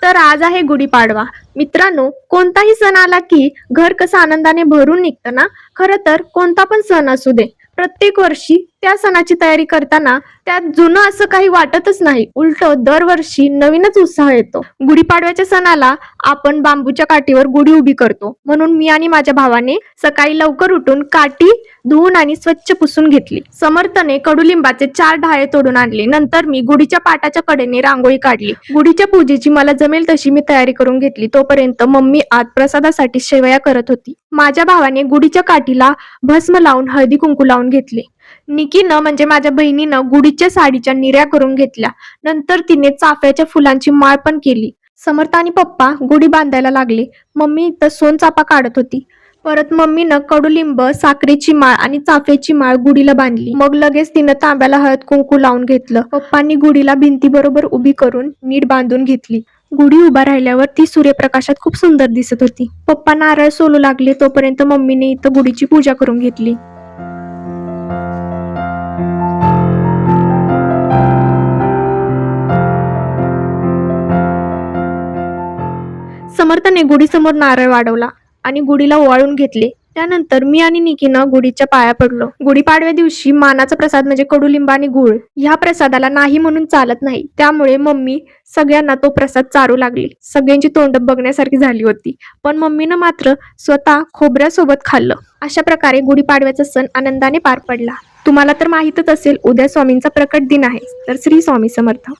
तर आज आहे गुढीपाडवा. मित्रांनो, कोणताही सण आला की घर कसं आनंदाने भरून निघतं ना. खरं तर कोणता पण सण असू दे, प्रत्येक वर्षी त्या सणाची तयारी करताना त्यात जुनं असं काही वाटतच नाही. उलट दरवर्षी नवीनच उत्साह येतो. गुढीपाडव्याच्या सणाला आपण बांबूच्या काठीवर गुढी उभी करतो. म्हणून मी आणि माझ्या भावाने सकाळी लवकर उठून काठी धुवून आणि स्वच्छ पुसून घेतली. समर्थने कडुलिंबाचे 4 ढाळे तोडून आणले. नंतर मी गुढीच्या पाटाच्या कडेने रांगोळी काढली. गुढीच्या पूजेची मला जमेल तशी मी तयारी करून घेतली. तोपर्यंत मम्मी आत प्रसादासाठी शेवया करत होती. माझ्या भावाने गुढीच्या काठीला भस्म लावून हळदी कुंकू लावून घेतले. निकीनं म्हणजे माझ्या बहिणीनं गुढीच्या साडीच्या निऱ्या करून घेतल्या. नंतर तिने चाफ्याच्या फुलांची माळ पण केली. समर्थ आणि पप्पा गुढी बांधायला लागले. मम्मी इथं सोनचाफा काढत होती. परत मम्मीनं कडुलिंब, साखरेची माळ आणि चाफ्याची माळ गुढीला बांधली. मग लगेच तिनं तांब्याला हळद कुंकू लावून घेतलं. पप्पांनी गुढीला भिंतीबरोबर उभी करून नीट बांधून घेतली. गुढी उभा राहिल्यावर ती सूर्यप्रकाशात खूप सुंदर दिसत होती. पप्पा नारळ सोलू लागले. तोपर्यंत मम्मीने इथं गुढीची पूजा करून घेतली. समर्थने गुढीसमोर नारळ वाढवला आणि गुढीला ओवाळून घेतले. त्यानंतर मी आणि निकीनं गुढीच्या पाया पडलो. गुढीपाडव्या दिवशी मानाचा प्रसाद म्हणजे कडुलिंब आणि गुळ. ह्या प्रसादाला नाही म्हणून चालत नाही. त्यामुळे मम्मी सगळ्यांना तो प्रसाद चारू लागली. सगळ्यांची तोंड बघण्यासारखी झाली होती. पण मम्मीनं मात्र स्वतः खोबऱ्यासोबत खाल्लं. अशा प्रकारे गुढीपाडव्याचा सण आनंदाने पार पडला. तुम्हाला तर माहीतच असेल, उद्या स्वामींचा प्रकट दिन आहे. तर श्री स्वामी समर्थ.